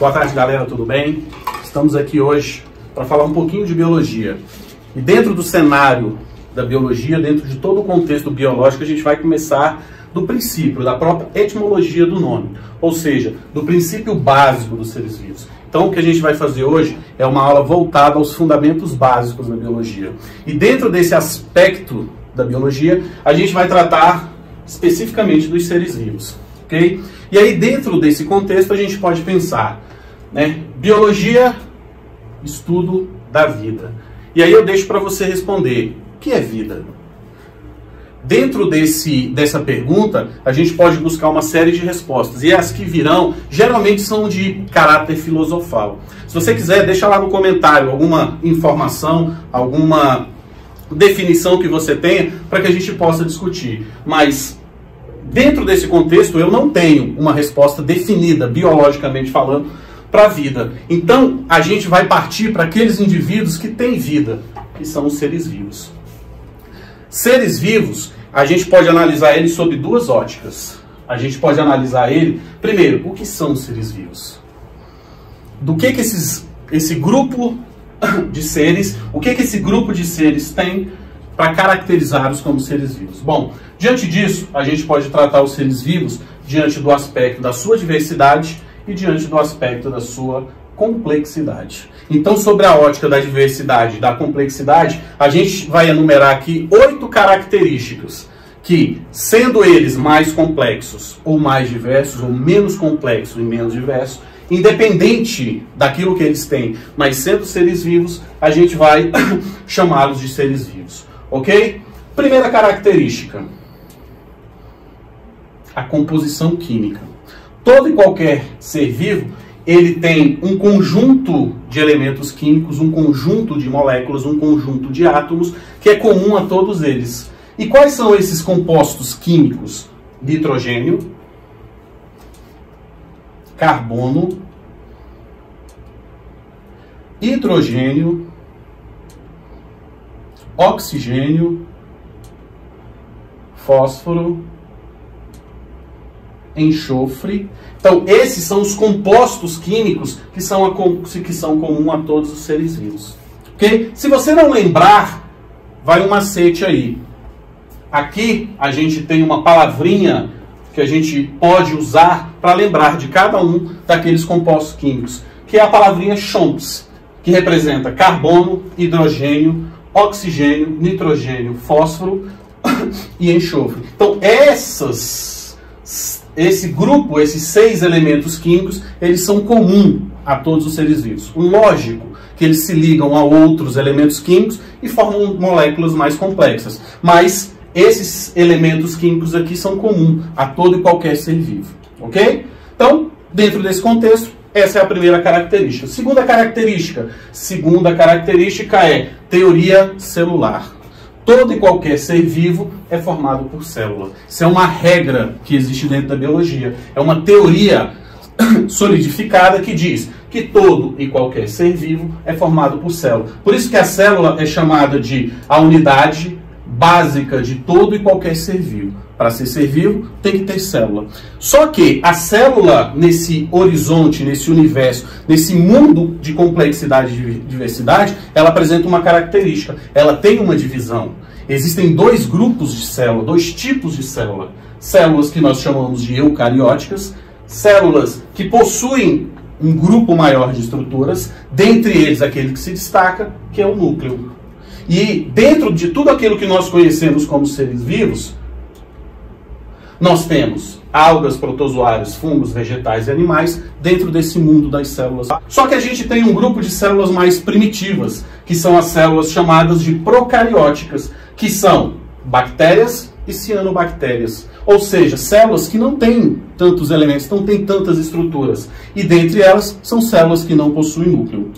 Boa tarde, galera, tudo bem? Estamos aqui hoje para falar um pouquinho de biologia. E dentro do cenário da biologia, dentro de todo o contexto biológico, a gente vai começar do princípio, da própria etimologia do nome, ou seja, do princípio básico dos seres vivos. Então, o que a gente vai fazer hoje é uma aula voltada aos fundamentos básicos da biologia. E dentro desse aspecto da biologia, a gente vai tratar especificamente dos seres vivos, ok? E aí, dentro desse contexto, a gente pode pensar, né? Biologia, estudo da vida. E aí eu deixo para você responder, o que é vida? Dentro dessa pergunta, a gente pode buscar uma série de respostas. E as que virão, geralmente são de caráter filosofal. Se você quiser, deixa lá no comentário alguma informação, alguma definição que você tenha, para que a gente possa discutir. Mas, dentro desse contexto, eu não tenho uma resposta definida, biologicamente falando, para a vida. Então, a gente vai partir para aqueles indivíduos que têm vida, que são os seres vivos. Seres vivos, a gente pode analisar eles sob duas óticas. A gente pode analisar ele, primeiro, o que são os seres vivos? Do que esse grupo de seres, o que esse grupo de seres tem para caracterizá-los como seres vivos? Bom, diante disso, a gente pode tratar os seres vivos diante do aspecto da sua diversidade e diante do aspecto da sua complexidade. Então, sobre a ótica da diversidade e da complexidade, a gente vai enumerar aqui 8 características que, sendo eles mais complexos ou mais diversos, ou menos complexos e menos diversos, independente daquilo que eles têm, mas sendo seres vivos, a gente vai chamá-los de seres vivos, ok? Primeira característica, a composição química. Todo e qualquer ser vivo, ele tem um conjunto de elementos químicos, um conjunto de moléculas, um conjunto de átomos, que é comum a todos eles. E quais são esses compostos químicos? Nitrogênio, carbono, hidrogênio, oxigênio, fósforo, enxofre. Então, esses são os compostos químicos que são comuns a todos os seres vivos. Ok? Se você não lembrar, vai um macete aí. Aqui a gente tem uma palavrinha que a gente pode usar para lembrar de cada um daqueles compostos químicos, que é a palavrinha CHOMPS, que representa carbono, hidrogênio, oxigênio, nitrogênio, fósforo e enxofre. Então, esse grupo, esses 6 elementos químicos, eles são comuns a todos os seres vivos. Lógico que eles se ligam a outros elementos químicos e formam moléculas mais complexas. Mas esses elementos químicos aqui são comuns a todo e qualquer ser vivo. Ok? Então, dentro desse contexto, essa é a primeira característica. Segunda característica é teoria celular. Todo e qualquer ser vivo é formado por célula. Isso é uma regra que existe dentro da biologia. É uma teoria solidificada que diz que todo e qualquer ser vivo é formado por célula. Por isso que a célula é chamada de a unidade básica de todo e qualquer ser vivo. Para ser vivo, tem que ter célula. Só que a célula, nesse horizonte, nesse universo, nesse mundo de complexidade e diversidade, ela apresenta uma característica. Ela tem uma divisão. Existem 2 grupos de célula, 2 tipos de célula. Células que nós chamamos de eucarióticas, células que possuem um grupo maior de estruturas, dentre eles aquele que se destaca, que é o núcleo. E dentro de tudo aquilo que nós conhecemos como seres vivos, nós temos algas, protozoários, fungos, vegetais e animais dentro desse mundo das células. Só que a gente tem um grupo de células mais primitivas, que são as células chamadas de procarióticas, que são bactérias e cianobactérias. Ou seja, células que não têm tantos elementos, não têm tantas estruturas. E dentre elas, são células que não possuem núcleo.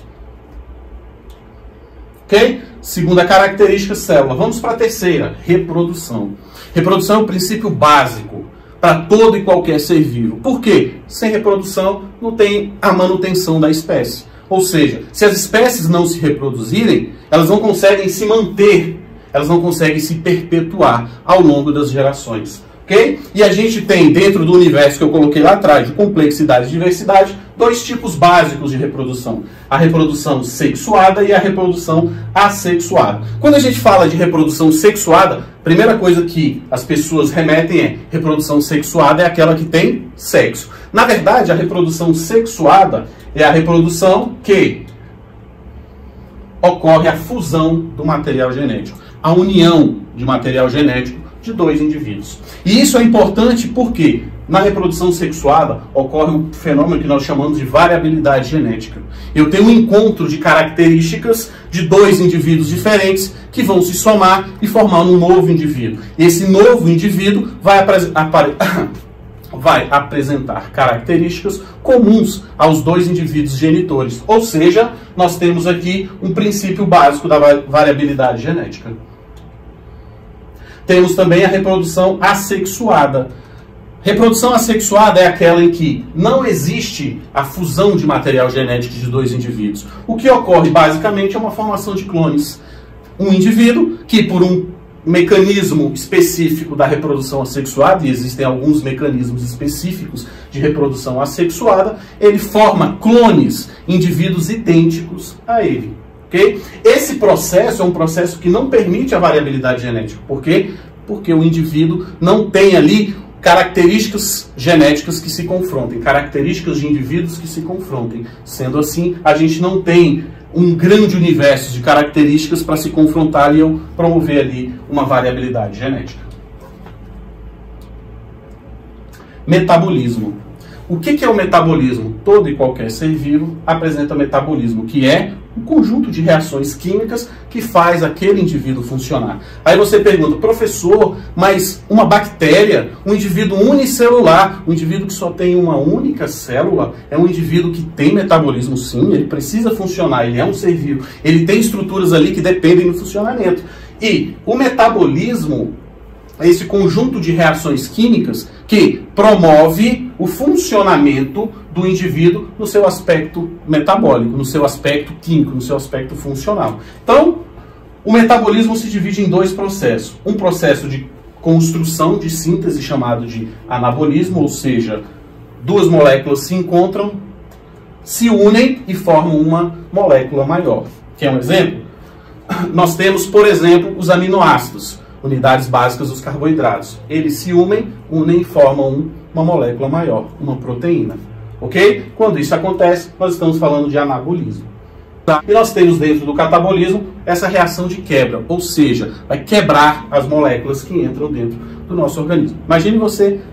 Ok? Segunda característica, célula. Vamos para a terceira, reprodução. Reprodução é um princípio básico para todo e qualquer ser vivo. Por quê? Sem reprodução não tem a manutenção da espécie. Ou seja, se as espécies não se reproduzirem, elas não conseguem se manter, elas não conseguem se perpetuar ao longo das gerações. ok? E a gente tem, dentro do universo que eu coloquei lá atrás, de complexidade e diversidade, dois tipos básicos de reprodução. A reprodução sexuada e a reprodução assexuada. Quando a gente fala de reprodução sexuada, a primeira coisa que as pessoas remetem é reprodução sexuada é aquela que tem sexo. Na verdade, a reprodução sexuada é a reprodução que ocorre a fusão do material genético, a união de material genético de dois indivíduos. E isso é importante porque na reprodução sexuada ocorre um fenômeno que nós chamamos de variabilidade genética. Eu tenho um encontro de características de dois indivíduos diferentes que vão se somar e formar um novo indivíduo. Esse novo indivíduo vai apresentar características comuns aos dois indivíduos genitores. Ou seja, nós temos aqui um princípio básico da variabilidade genética. Temos também a reprodução assexuada. Reprodução assexuada é aquela em que não existe a fusão de material genético de dois indivíduos. O que ocorre basicamente é uma formação de clones. Um indivíduo que, por um mecanismo específico da reprodução assexuada, e existem alguns mecanismos específicos de reprodução assexuada, ele forma clones, indivíduos idênticos a ele. Okay? Esse processo é um processo que não permite a variabilidade genética. Por quê? Porque o indivíduo não tem ali características genéticas que se confrontem, características de indivíduos que se confrontem. Sendo assim, a gente não tem um grande universo de características para se confrontar e eu promover ali uma variabilidade genética. Metabolismo. O que é o metabolismo? Todo e qualquer ser vivo apresenta metabolismo, que é um conjunto de reações químicas que faz aquele indivíduo funcionar. Aí você pergunta, professor, mas uma bactéria, um indivíduo unicelular, um indivíduo que só tem uma única célula, é um indivíduo que tem metabolismo sim, ele precisa funcionar, ele é um ser vivo, ele tem estruturas ali que dependem do funcionamento. E o metabolismo é esse conjunto de reações químicas que promove o funcionamento do indivíduo no seu aspecto metabólico, no seu aspecto químico, no seu aspecto funcional. Então, o metabolismo se divide em dois processos. Um processo de construção, de síntese, chamado de anabolismo, ou seja, duas moléculas se encontram, se unem e formam uma molécula maior. Quer um exemplo? Nós temos, por exemplo, os aminoácidos, unidades básicas dos carboidratos. Eles se unem e formam uma molécula maior, uma proteína. Ok? Quando isso acontece, nós estamos falando de anabolismo. Tá? E nós temos dentro do catabolismo essa reação de quebra, ou seja, vai quebrar as moléculas que entram dentro do nosso organismo. Imagine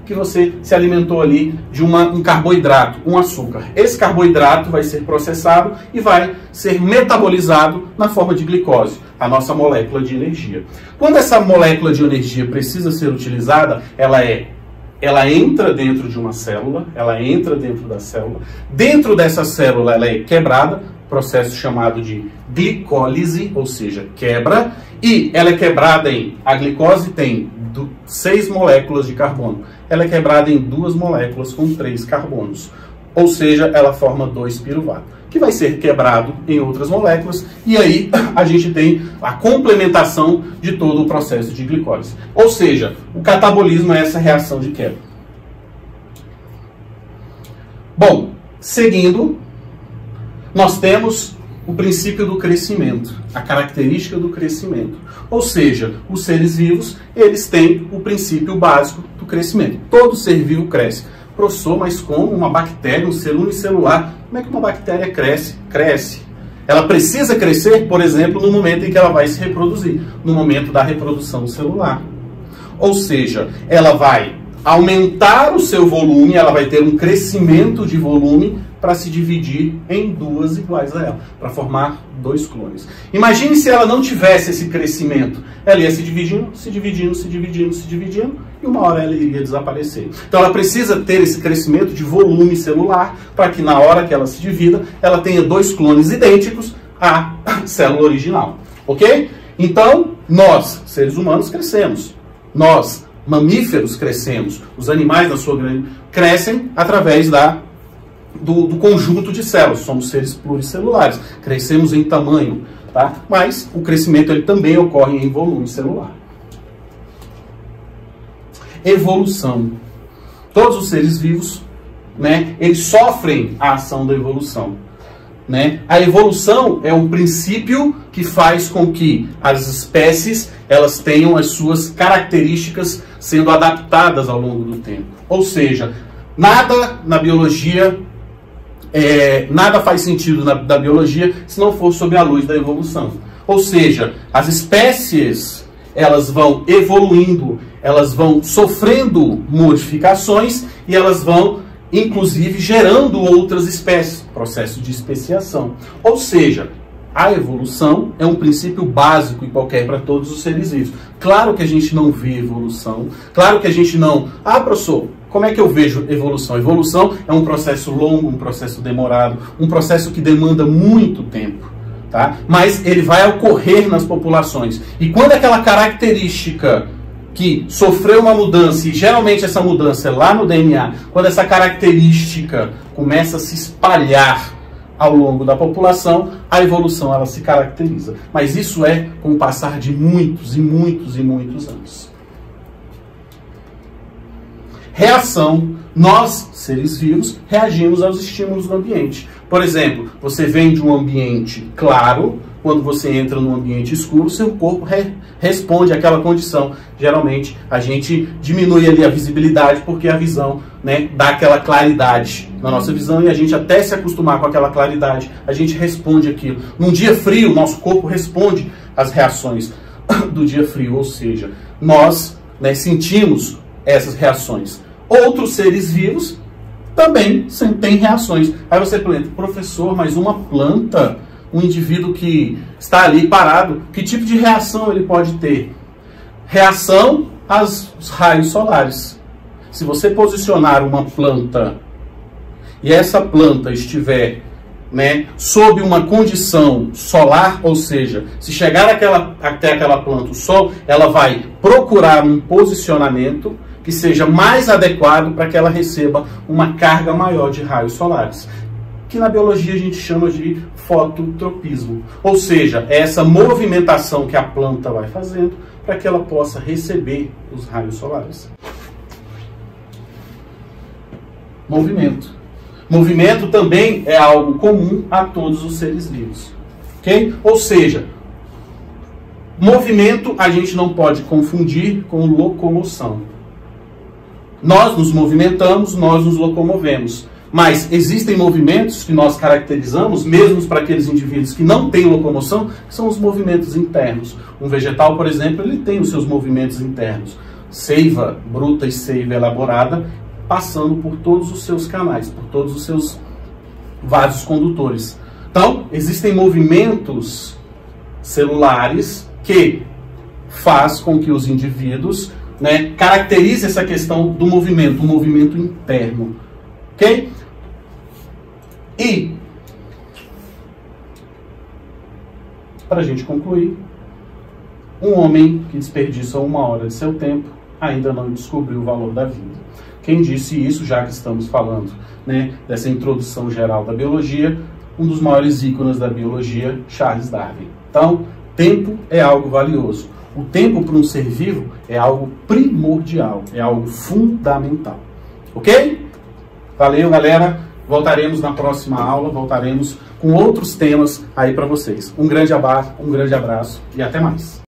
que você se alimentou ali de um carboidrato, um açúcar. Esse carboidrato vai ser processado e vai ser metabolizado na forma de glicose, a nossa molécula de energia. Quando essa molécula de energia precisa ser utilizada, ela entra dentro de uma célula, ela entra dentro da célula. Dentro dessa célula ela é quebrada, processo chamado de glicólise, ou seja, quebra, e ela é quebrada a glicose tem 6 moléculas de carbono. Ela é quebrada em 2 moléculas com 3 carbonos. Ou seja, ela forma 2-piruvato, que vai ser quebrado em outras moléculas, e aí a gente tem a complementação de todo o processo de glicólise. Ou seja, o catabolismo é essa reação de quebra. Bom, seguindo, nós temos o princípio do crescimento, a característica do crescimento. Ou seja, os seres vivos, eles têm o princípio básico do crescimento. Todo ser vivo cresce. Professor, mas como uma bactéria, um ser unicelular, como é que uma bactéria cresce? Cresce. Ela precisa crescer, por exemplo, no momento em que ela vai se reproduzir, no momento da reprodução celular. Ou seja, ela vai aumentar o seu volume, ela vai ter um crescimento de volume para se dividir em 2 iguais a ela, para formar 2 clones. Imagine se ela não tivesse esse crescimento. Ela ia se dividindo, se dividindo, se dividindo, se dividindo, e uma hora ela iria desaparecer. Então ela precisa ter esse crescimento de volume celular, para que na hora que ela se divida, ela tenha 2 clones idênticos à célula original. Ok? Então, nós, seres humanos, crescemos. Nós, mamíferos, crescemos. Os animais, na sua grande, crescem através do conjunto de células. Somos seres pluricelulares, crescemos em tamanho, tá? Mas o crescimento ele também ocorre em volume celular. evolução. Todos os seres vivos, né, eles sofrem a ação da evolução. Né? A evolução é um princípio que faz com que as espécies elas tenham as suas características sendo adaptadas ao longo do tempo. Ou seja, nada na biologia, nada faz sentido da biologia se não for sob a luz da evolução. Ou seja, as espécies elas vão evoluindo, elas vão sofrendo modificações e elas vão inclusive gerando outras espécies, processo de especiação. Ou seja, a evolução é um princípio básico e qualquer para todos os seres vivos. Claro que a gente não vê evolução, claro que a gente não... Ah, professor, como é que eu vejo evolução? Evolução é um processo longo, um processo demorado, um processo que demanda muito tempo, tá? Mas ele vai ocorrer nas populações. E quando aquela característica que sofreu uma mudança, e geralmente essa mudança é lá no DNA, quando essa característica começa a se espalhar ao longo da população, a evolução ela se caracteriza. Mas isso é com o passar de muitos e muitos e muitos anos. Reação. Nós, seres vivos, reagimos aos estímulos do ambiente. Por exemplo, você vem de um ambiente claro, quando você entra num ambiente escuro, seu corpo responde àquela condição. Geralmente, a gente diminui ali a visibilidade, porque a visão, né, dá aquela claridade na nossa visão, e a gente até se acostumar com aquela claridade, a gente responde aquilo. Num dia frio, nosso corpo responde às reações do dia frio, ou seja, nós, né, sentimos essas reações. Outros seres vivos também têm reações. Aí você pergunta, professor, mas uma planta, um indivíduo que está ali parado, que tipo de reação ele pode ter? Reação aos raios solares. Se você posicionar uma planta e essa planta estiver, né, sob uma condição solar, ou seja, se chegar até aquela planta o sol, ela vai procurar um posicionamento que seja mais adequado para que ela receba uma carga maior de raios solares, que na biologia a gente chama de fototropismo. Ou seja, é essa movimentação que a planta vai fazendo para que ela possa receber os raios solares. Movimento. Movimento também é algo comum a todos os seres vivos. Ok? Ou seja, movimento a gente não pode confundir com locomoção. Nós nos movimentamos, nós nos locomovemos. Mas existem movimentos que nós caracterizamos, mesmo para aqueles indivíduos que não têm locomoção, que são os movimentos internos. Um vegetal, por exemplo, ele tem os seus movimentos internos. Seiva bruta e seiva elaborada, passando por todos os seus canais, por todos os seus vasos condutores. Então, existem movimentos celulares que faz com que os indivíduos, né, caracterizem essa questão do movimento, um movimento interno. Ok? E, para a gente concluir, um homem que desperdiça 1 hora de seu tempo ainda não descobriu o valor da vida. Quem disse isso, já que estamos falando, né, dessa introdução geral da biologia, um dos maiores ícones da biologia, Charles Darwin. Então, tempo é algo valioso. O tempo para um ser vivo é algo primordial, é algo fundamental. Ok? Valeu, galera. Voltaremos na próxima aula, voltaremos com outros temas aí para vocês. Um grande abraço e até mais.